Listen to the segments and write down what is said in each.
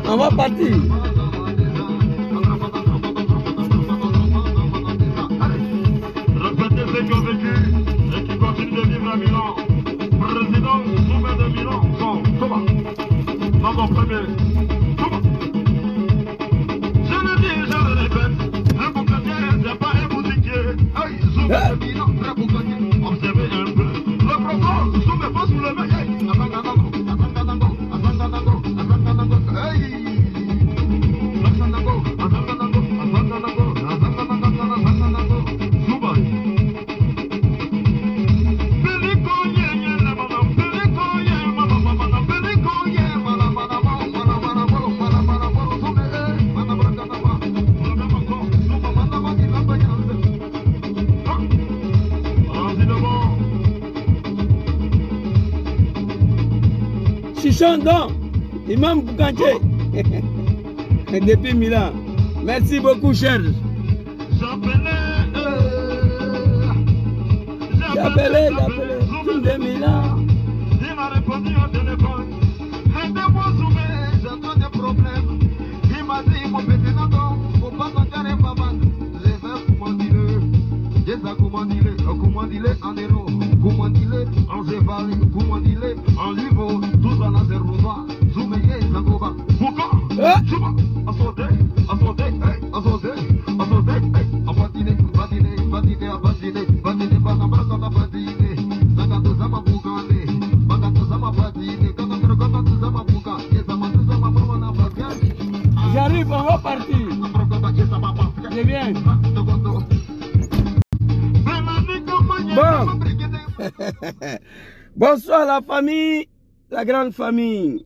On va partir. Répétez ceux qui ont vécu et qui continuent de vivre à Milan. Président Zoumé de Milan, son comment dans mon premier. Comment je le dis, je le répète, un boucanier, c'est pas un boutiquier. Hey, Zoumé de Milan, très boucanier. Observez un peu. Le propos, Zoumé pas sous le mec. Hey, Azanganango, Azanganango, Azanganango, Azanganango. Hey. Chichon, Imam Boukanché, depuis Milan. Merci beaucoup, cher. J'appelais, tout de Milan. Il m'a répondu au téléphone. Aidez-moi, Zoumé, j'entends des problèmes. Il m'a dit, mon petit Naton, faut pas s'engager, papa. Je vais commandile en héros, commandile en zéphale, commandile en livre, tout ça dans le rouva. Zoumé, Zangoba. Pourquoi? Zouma, à sauter, à sauter, à sauter, à sauter, à patiner, patiner, patiner, à patiner, patiner, patiner, patiner, Zagato Zama Boukane, Bagato Zama Patine, Kanato Zama Bouka, Yezama Zama Mamana Fatiani. J'arrive, on va partir. Je viens. Bon. Bonsoir la famille, la grande famille.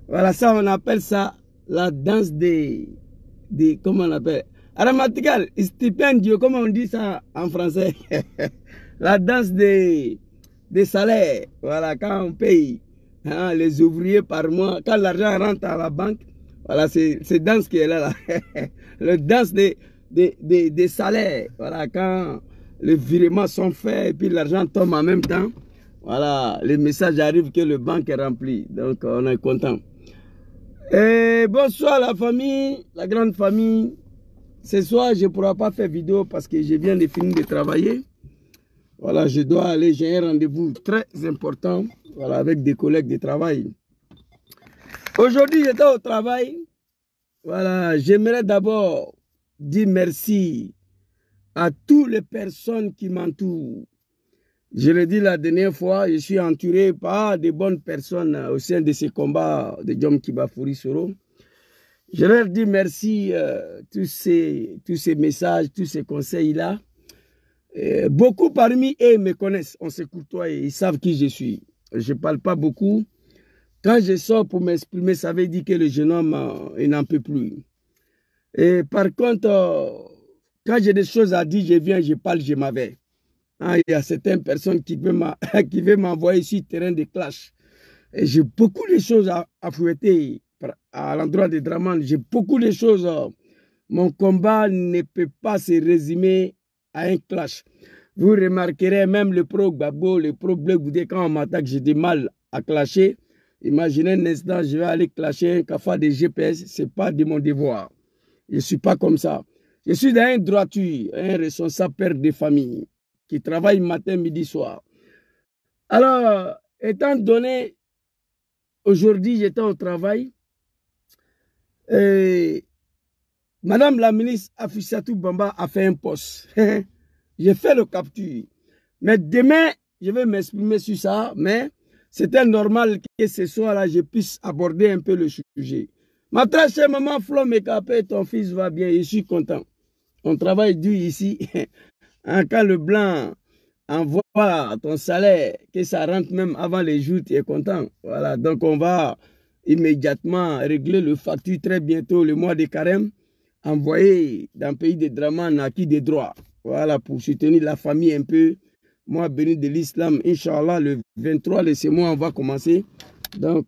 Voilà, ça on appelle ça la danse des comment on appelle? Aramatical, stipendio, comment on dit ça en français? La danse des salaires. Voilà, quand on paye hein, les ouvriers par mois, quand l'argent rentre à la banque, voilà, c'est danse qui est là. Le danse des salaires. Voilà, quand les virements sont faits et puis l'argent tombe en même temps. Voilà, les messages arrivent que le banque est rempli. Donc, on est content. Et bonsoir la famille, la grande famille. Ce soir, je ne pourrai pas faire vidéo parce que je viens de finir de travailler. Voilà, je dois aller, j'ai un rendez-vous très important. Voilà, avec des collègues de travail. Aujourd'hui, j'étais au travail. Voilà, j'aimerais d'abord dire merci à toutes les personnes qui m'entourent. Je l'ai dit la dernière fois, je suis entouré par de bonnes personnes au sein de ces combats de Jom Kiba Fouri Soro. Je leur dis merci tous ces messages, tous ces conseils-là. Beaucoup parmi eux me connaissent, on se côtoie, ils savent qui je suis. Je ne parle pas beaucoup. Quand je sors pour m'exprimer, ça veut dire que le jeune homme, il n'en peut plus. Et par contre, quand j'ai des choses à dire, je viens, je parle, je m'avais. Hein, il y a certaines personnes qui veulent m'envoyer sur le terrain de clash. J'ai beaucoup de choses à fouetter à l'endroit de Dramane. J'ai beaucoup de choses. Mon combat ne peut pas se résumer à un clash. Vous remarquerez même le pro Gbagbo, le pro Bleu Goudé, quand on m'attaque, j'ai du mal à clasher. Imaginez un instant, je vais aller clasher un cafard de GPS. Ce n'est pas de mon devoir. Je ne suis pas comme ça. Je suis dans un droiture, un responsable père de famille qui travaille matin, midi, soir. Alors, étant donné, aujourd'hui, j'étais au travail, et Madame la ministre Afissatou Bamba a fait un poste. J'ai fait le capture. Mais demain, je vais m'exprimer sur ça, mais c'était normal que ce soir-là, je puisse aborder un peu le sujet. Ma très chère maman Flo Mekapé, ton fils va bien, je suis content. On travaille dur ici. Quand le blanc envoie ton salaire, que ça rentre même avant les jours, tu es content. Voilà, donc on va immédiatement régler le facture très bientôt, le mois de carême, envoyer dans le pays de Dramane acquis des droits. Voilà, pour soutenir la famille un peu. Moi, béni de l'islam, Inch'Allah, le 23 de ce mois, on va commencer. Donc,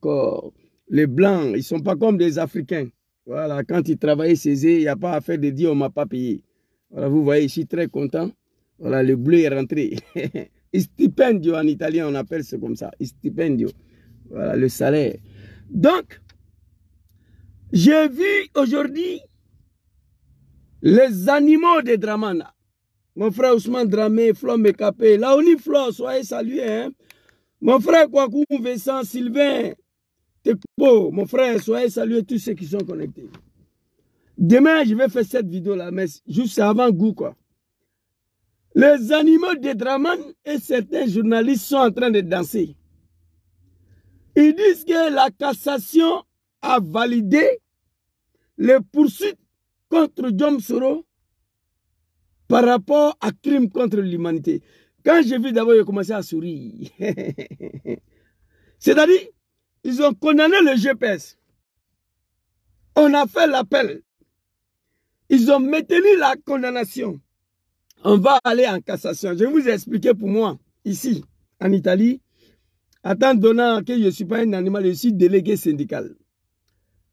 les Blancs, ils ne sont pas comme des Africains. Voilà, quand ils travaillent chez eux, il n'y a pas à faire de dire on ne m'a pas payé. Voilà, vous voyez, je suis très content. Voilà, le bleu est rentré. Stipendio en italien, on appelle ça comme ça. Stipendio. Voilà, le salaire. Donc, j'ai vu aujourd'hui les animaux de Dramane. Mon frère Ousmane Dramé, Flo Mekapé, là on y Flo, soyez salués. Hein? Mon frère Kwakou, Vincent, Sylvain, Tekpo, mon frère, soyez salués tous ceux qui sont connectés. Demain, je vais faire cette vidéo-là, mais juste avant goût, quoi. Les animaux de Dramane et certains journalistes sont en train de danser. Ils disent que la cassation a validé les poursuites contre Djom Soro par rapport à crime contre l'humanité. Quand j'ai vu d'abord, j'ai commencé à sourire. C'est-à-dire, ils ont condamné le GPS. On a fait l'appel. Ils ont maintenu la condamnation. On va aller en cassation. Je vais vous expliquer pour moi, ici, en Italie, étant donné que je ne suis pas un animal, je suis délégué syndical.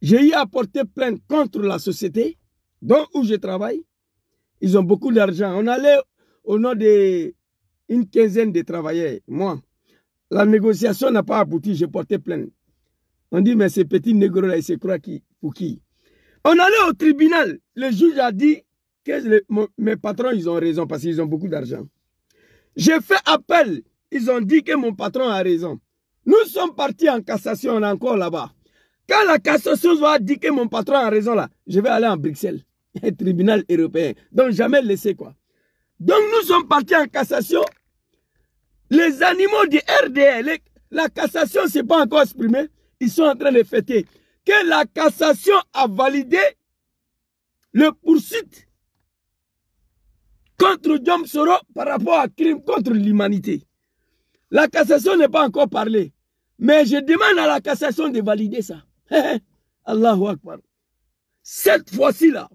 J'ai eu à porter plainte contre la société, dont où je travaille. Ils ont beaucoup d'argent. On allait au nom d'une quinzaine de travailleurs. Moi, la négociation n'a pas abouti, j'ai porté plainte. On dit, mais ces petits négros-là, ils se croient qui, pour qui? On allait au tribunal. Le juge a dit que mes patrons, ils ont raison parce qu'ils ont beaucoup d'argent. J'ai fait appel. Ils ont dit que mon patron a raison. Nous sommes partis en cassation, on est encore là-bas. Quand la cassation va dire que mon patron a raison là, je vais aller en Bruxelles, un tribunal européen. Donc jamais laisser quoi. Donc nous sommes partis en cassation. Les animaux du RDL, la cassation ne s'est pas encore exprimée. Ils sont en train de fêter que la cassation a validé le poursuite contre Djom Soro par rapport à crime contre l'humanité. La cassation n'est pas encore parlé. Mais je demande à la cassation de valider ça. Allahu Akbar. Cette fois-ci là,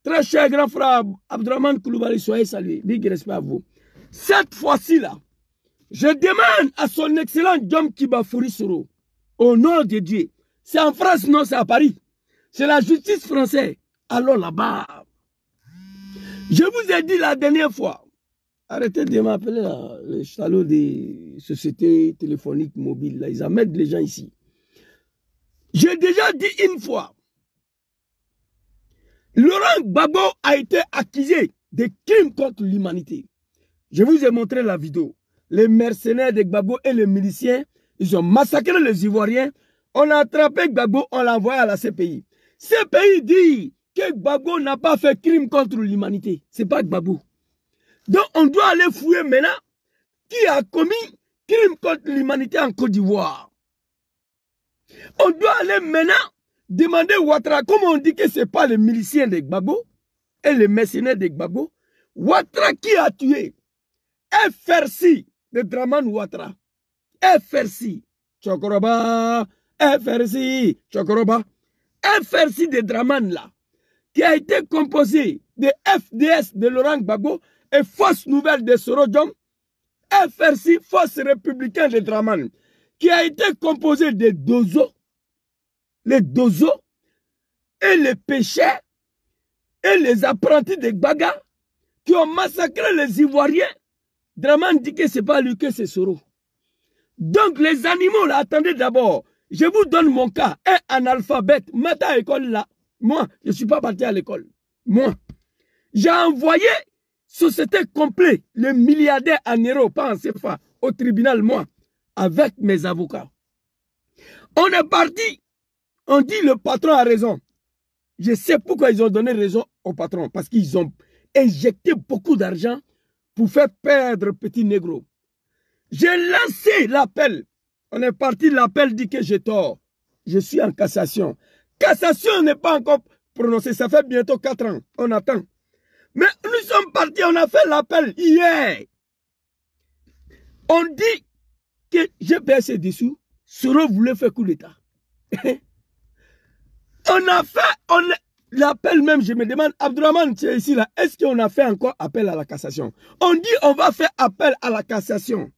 très cher grand frère Abdraman Koulibaly, soyez salués. Big respect à vous. Cette fois-ci là, je demande à son excellent Djom Kibafouri Soro, au nom de Dieu. C'est en France, non, c'est à Paris. C'est la justice française. Allons là-bas. Je vous ai dit la dernière fois, arrêtez de m'appeler les salauds des sociétés téléphoniques mobiles. Là, ils amènent les gens ici. J'ai déjà dit une fois, Laurent Gbagbo a été accusé de crimes contre l'humanité. Je vous ai montré la vidéo. Les mercenaires de Gbagbo et les miliciens, ils ont massacré les Ivoiriens. On a attrapé Gbagbo, on l'a envoyé à la CPI. CPI dit que Gbagbo n'a pas fait crime contre l'humanité. Ce n'est pas Gbagbo. Donc on doit aller fouiller maintenant qui a commis crime contre l'humanité en Côte d'Ivoire. On doit aller maintenant demander Ouattara, comme on dit que ce n'est pas les miliciens de Gbagbo et les mercenaires de Gbagbo. Ouattara qui a tué FRC de Draman Ouattara. FRC, Chokoroba, FRC, Chokoroba. FRC de Draman là, qui a été composé de FDS de Laurent Gbagbo et Force Nouvelle de Sorodjom. FRC, Force Républicaine de Draman, qui a été composé de Dozo, les Dozo et les pécheurs et les apprentis de Gbaga qui ont massacré les Ivoiriens. Draman dit que ce n'est pas lui, que c'est Soro. Donc les animaux là, attendez d'abord, je vous donne mon cas, un analphabète, matin à l'école là, moi, je ne suis pas parti à l'école. Moi, j'ai envoyé société complète, le milliardaire en euros, pas en CFA, au tribunal, moi, avec mes avocats. On est parti, on dit le patron a raison. Je sais pourquoi ils ont donné raison au patron, parce qu'ils ont injecté beaucoup d'argent pour faire perdre petit négro. J'ai lancé l'appel. On est parti, l'appel dit que j'ai tort. Je suis en cassation. Cassation n'est pas encore prononcée, ça fait bientôt 4 ans. On attend. Mais nous sommes partis, on a fait l'appel hier. On dit que j'ai payé ces dessous. Soro voulait faire coup d'État. On a fait l'appel même, je me demande, Abdourahmane, tu es ici là, est-ce qu'on a fait encore appel à la cassation? On dit on va faire appel à la cassation.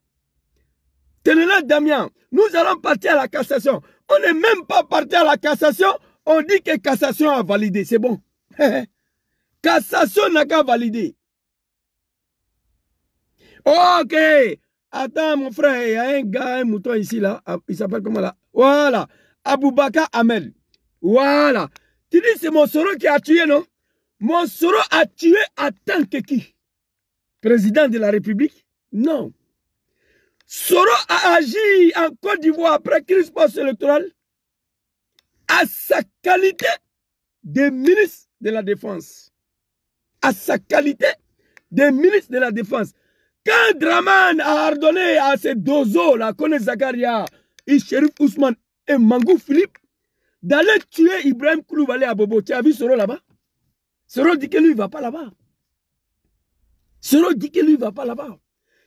Tenez-le, Damien, nous allons partir à la cassation. On n'est même pas parti à la cassation, on dit que cassation a validé, c'est bon. Cassation n'a qu'à valider. Ok. Attends, mon frère, il y a un gars, un mouton ici, là. Il s'appelle comment là? Voilà. Aboubakar Ahmed. Voilà. Tu dis c'est mon Soro qui a tué, non? Mon Soro a tué en tant que qui? Président de la République? Non. Soro a agi en Côte d'Ivoire après crise post-électorale à sa qualité de ministre de la Défense. À sa qualité de ministre de la Défense. Quand Draman a ordonné à ces dozos, là, Kone Zakaria, Shérif Ousmane et Mangou Philippe, d'aller tuer Ibrahim Koulibaly à Bobo, tu as vu Soro là-bas? Soro dit que lui, il ne va pas là-bas. Soro dit que lui, il ne va pas là-bas.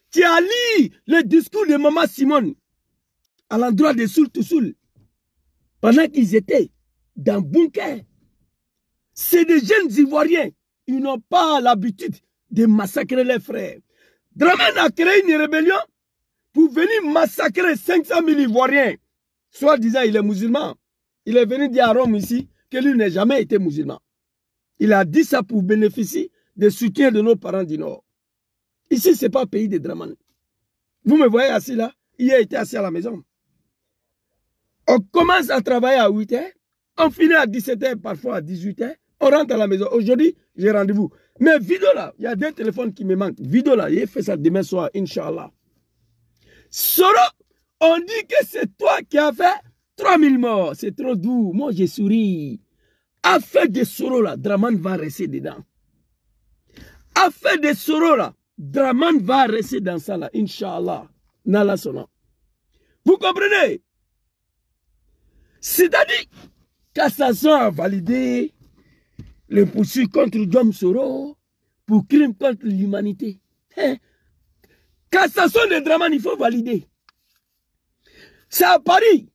Tu as lu le discours de Maman Simone à l'endroit de Soul to Soul pendant qu'ils étaient dans le bunker. C'est des jeunes Ivoiriens. Ils n'ont pas l'habitude de massacrer leurs frères. Draman a créé une rébellion pour venir massacrer 500 000 Ivoiriens. Soit disant il est musulman. Il est venu dire à Rome ici que lui n'a jamais été musulman. Il a dit ça pour bénéficier des soutiens de nos parents du Nord. Ici, ce n'est pas le pays de Draman. Vous me voyez assis là? Il a été assis à la maison. On commence à travailler à 8 h. On finit à 17 h, parfois à 18 h. On rentre à la maison. Aujourd'hui, j'ai rendez-vous. Mais vidéo là, il y a 2 téléphones qui me manquent. Vidéo là, il fait ça demain soir, Inch'Allah. Soro, on dit que c'est toi qui as fait 3000 morts. C'est trop doux. Moi, j'ai souri. Affaire de Soro là, Draman va rester dedans. Affaire de Soro là, Draman va rester dans ça là, Inch'Allah. Nala Sona. Vous comprenez? C'est-à-dire, cassation a validé les poursuites contre Jom Soro pour crime contre l'humanité. Cassation de Draman, il faut valider. C'est à Paris.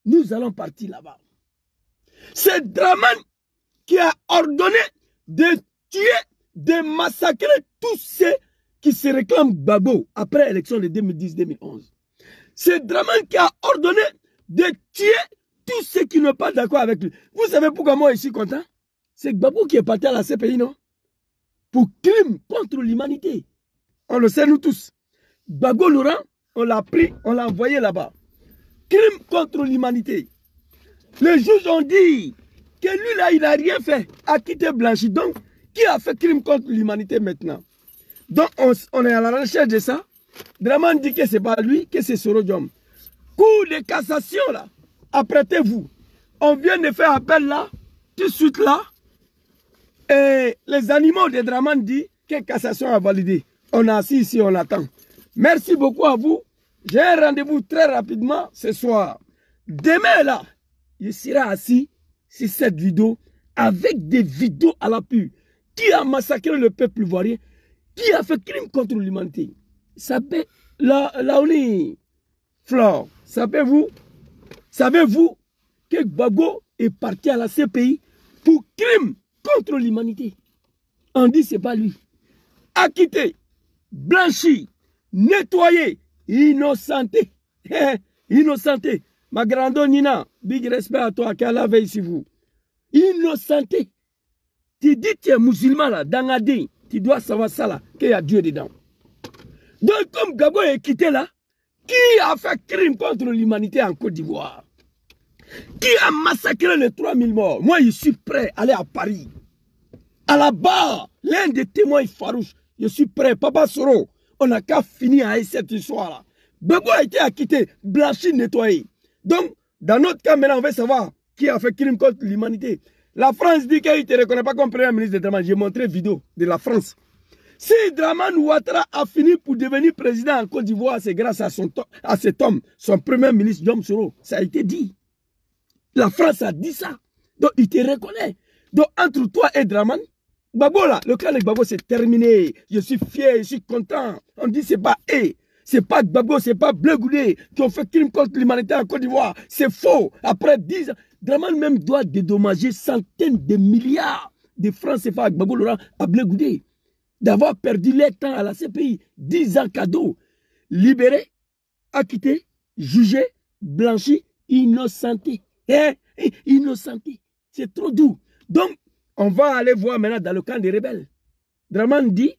Nous allons partir là-bas. C'est Draman qui a ordonné de tuer, de massacrer tous ceux qui se réclament Gbagbo après l'élection de 2010-2011. C'est Draman qui a ordonné de tuer tous ceux qui ne sont pas d'accord avec lui. Vous savez pourquoi moi je suis content? C'est Gbagbo qui est parti à la CPI, non? Pour crime contre l'humanité. On le sait nous tous. Gbagbo Laurent, on l'a pris, on l'a envoyé là-bas. Crime contre l'humanité. Les juges ont dit que lui là, il n'a rien fait, a quitté Blanchi. Donc, qui a fait crime contre l'humanité maintenant? Donc, on est à la recherche de ça. Draman dit que ce n'est pas lui, que c'est Soro Diom. Coup de cassation là, apprêtez-vous. On vient de faire appel là, tout de suite là. Et les animaux de Draman disent que cassation a validé. On est assis ici, on attend. Merci beaucoup à vous. J'ai un rendez-vous très rapidement ce soir. Demain là, je serai assis sur cette vidéo avec des vidéos à l'appui. Qui a massacré le peuple ivoirien? qui a fait crime contre l'humanité. Laoni Flore, savez-vous que Gbagbo est parti à la CPI pour crime contre l'humanité? On dit c'est pas lui. Acquitté, blanchi, nettoyé, innocenté. Innocenté. Ma grande Nina, big respect à toi, qu'elle avait ici vous. Innocenté. Tu dis que tu es musulman là, dans Adi, tu dois savoir ça là, qu'il y a Dieu dedans. Donc comme Gbagbo est quitté là, qui a fait crime contre l'humanité en Côte d'Ivoire? Qui a massacré les 3000 morts? Moi je suis prêt à aller à Paris. À la barre, l'un des témoins farouches, je suis prêt. Papa Soro, on n'a qu'à finir avec cette histoire là. Gbagbo a été acquitté, blanchi, nettoyé. Donc, dans notre cas, maintenant, on veut savoir qui a fait crime contre l'humanité. La France dit qu'il ne te reconnaît pas comme premier ministre de Dramane. J'ai montré une vidéo de la France. Si Dramane Ouattara a fini pour devenir président en Côte d'Ivoire, c'est grâce à cet homme, son premier ministre, Diom Soro. Ça a été dit. La France a dit ça. Donc, il te reconnaît. Donc, entre toi et Dramane, Gbagbo là, le cas de Gbagbo, c'est terminé. Je suis fier, je suis content. On dit c'est pas c'est pas Gbagbo, c'est pas Bleu Goudé qui ont fait crime contre l'humanité en Côte d'Ivoire. C'est faux. Après 10 ans, Dramane même doit dédommager centaines de milliards de francs CFA à Gbagbo Laurent, à Bleu Goudé. D'avoir perdu les temps à la CPI. 10 ans cadeau. Libéré, acquitté, jugé, blanchi, innocenté. Innocenté. C'est trop doux. Donc, on va aller voir maintenant dans le camp des rebelles. Dramane dit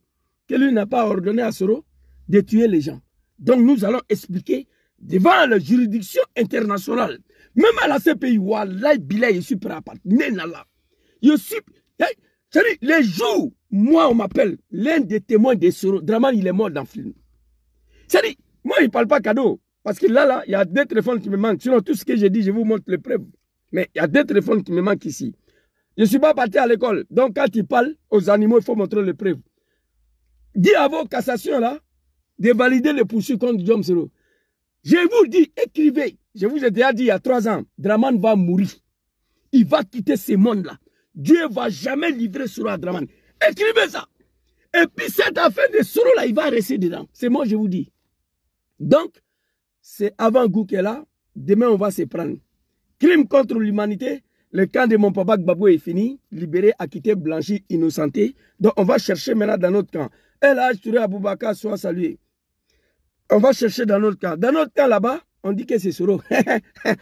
que lui n'a pas ordonné à Soro de tuer les gens. Donc nous allons expliquer devant la juridiction internationale, même à la CPI, Wallahi Bilay, je suis prêt à partir. Je suis. Les jours, moi on m'appelle l'un des témoins de Soro. Dramane, il est mort dans le film. C'est-à-dire, moi il ne parle pas cadeau. Parce que là, il y a 2 téléphones qui me manquent. Sinon, tout ce que j'ai dit, je vous montre les preuves. Mais il y a 2 téléphones qui me manquent ici. Je ne suis pas parti à l'école. Donc, quand il parle aux animaux, il faut montrer les preuves. Dis à vos cassations là, de valider les poursuites contre Diom Soro. Je vous dis, écrivez. Je vous ai déjà dit il y a 3 ans, Dramane va mourir. Il va quitter ce monde-là. Dieu ne va jamais livrer Soro à Dramane. Écrivez ça. Et puis cette affaire de Soro là, il va rester dedans. C'est moi, je vous dis. Donc, c'est avant-goût qu'elle a. Demain, on va se prendre. Crime contre l'humanité. Le camp de mon papa Gbagbo est fini. Libéré, acquitté, blanchi, innocenté. Donc, on va chercher maintenant dans notre camp. El Hadj Touré Aboubakar soit salué. On va chercher dans notre camp. Dans notre camp là-bas, on dit que c'est Soro.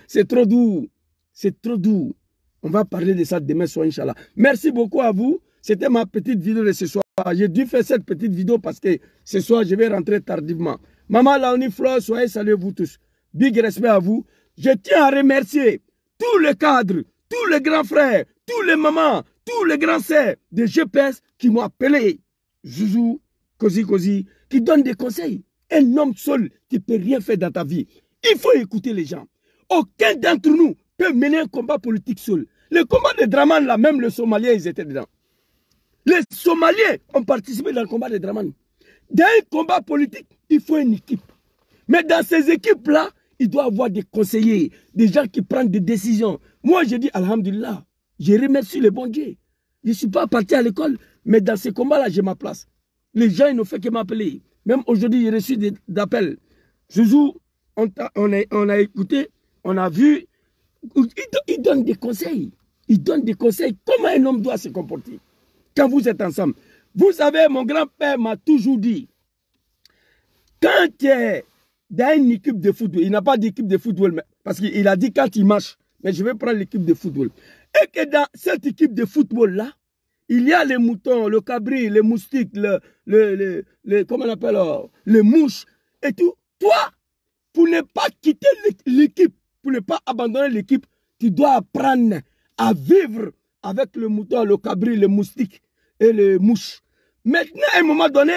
C'est trop doux. C'est trop doux. On va parler de ça demain soir, Inch'Allah. Merci beaucoup à vous. C'était ma petite vidéo de ce soir. J'ai dû faire cette petite vidéo parce que ce soir, je vais rentrer tardivement. Maman Laoni Flore, soyez salués vous tous. Big respect à vous. Je tiens à remercier tous les cadres, tous les grands frères, tous les mamans, tous les grands sœurs de GPS qui m'ont appelé. Zouzou, Kozi, qui donnent des conseils. Un homme seul, tu ne peux rien faire dans ta vie. Il faut écouter les gens. Aucun d'entre nous peut mener un combat politique seul. Le combat de Dramane, là, même les Somaliens, ils étaient dedans. Les Somaliens ont participé dans le combat de Dramane. Dans un combat politique, il faut une équipe. Mais dans ces équipes-là, il doit y avoir des conseillers, des gens qui prennent des décisions. Moi, je dis, alhamdulillah, je remercie le bon Dieu. Je ne suis pas parti à l'école, mais dans ces combats-là, j'ai ma place. Les gens, ils n'ont fait que m'appeler. Même aujourd'hui, j'ai reçu des appels. Zouzou, on a écouté, on a vu. Il donne des conseils. Il donne des conseils. Comment un homme doit se comporter quand vous êtes ensemble. Vous savez, mon grand-père m'a toujours dit, quand tu es dans une équipe de football, il n'a pas d'équipe de football, parce qu'il a dit quand il marche, mais je vais prendre l'équipe de football. Et que dans cette équipe de football-là, il y a les moutons, le cabri, les moustiques, comment on appelle, les mouches et tout. Toi, pour ne pas quitter l'équipe, pour ne pas abandonner l'équipe, tu dois apprendre à vivre avec le mouton, le cabri, les moustiques et les mouches. Maintenant, à un moment donné,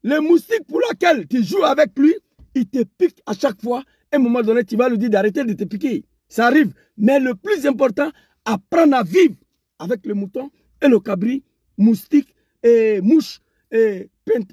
le moustique pour lequel tu joues avec lui, il te pique à chaque fois. À un moment donné, tu vas lui dire d'arrêter de te piquer. Ça arrive. Mais le plus important, apprendre à vivre avec le mouton et le cabri, moustique et mouche et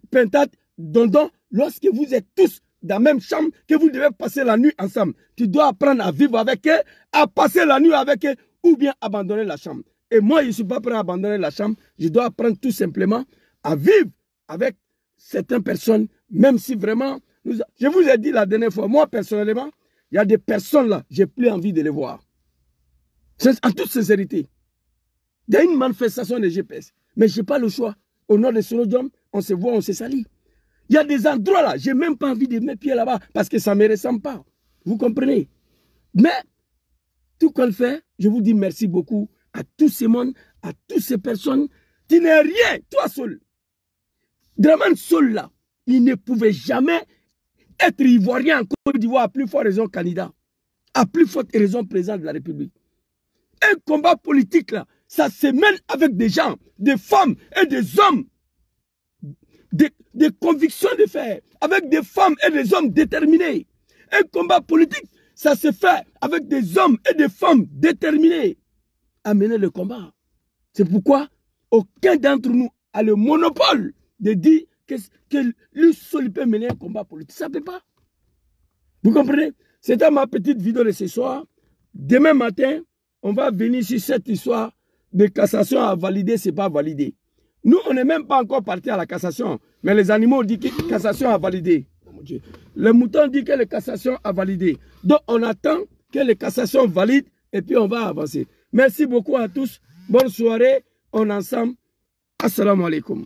pentate, dondon. Lorsque vous êtes tous dans la même chambre, que vous devez passer la nuit ensemble, tu dois apprendre à vivre avec eux, à passer la nuit avec eux, ou bien abandonner la chambre. Et moi, je ne suis pas prêt à abandonner la chambre. Je dois apprendre tout simplement à vivre avec certaines personnes, même si vraiment... Je vous ai dit la dernière fois, moi personnellement, il y a des personnes là, j'ai plus envie de les voir. En toute sincérité. Il y a une manifestation de GPS, mais je n'ai pas le choix. Au nord de Solodome, on se voit, on se salit. Il y a des endroits là, je n'ai même pas envie de mettre pied là-bas parce que ça ne me ressemble pas. Vous comprenez? Mais, tout qu'on fait, je vous dis merci beaucoup à tous ces mondes, à toutes ces personnes. Tu n'es rien, toi seul. Dramane Sol là, il ne pouvait jamais être ivoirien en Côte d'Ivoire à plus forte raison candidat, à plus forte raison président de la République. Un combat politique là, ça se mène avec des gens, des femmes et des hommes, des convictions de faire, avec des femmes et des hommes déterminés. Un combat politique, ça se fait avec des hommes et des femmes déterminés à mener le combat. C'est pourquoi aucun d'entre nous a le monopole de dire que lui seul peut mener un combat politique. Ça ne peut pas. Vous comprenez? C'était ma petite vidéo de ce soir. Demain matin, on va venir sur cette histoire de cassation à valider, ce n'est pas validé. Nous, on n'est même pas encore parti à la cassation. Mais les animaux disent que la cassation a validé. Oh mon Dieu. Les moutons disent que la cassation a validé. Donc, on attend que les cassations valident et puis on va avancer. Merci beaucoup à tous. Bonne soirée. On est ensemble. Assalamu alaikum.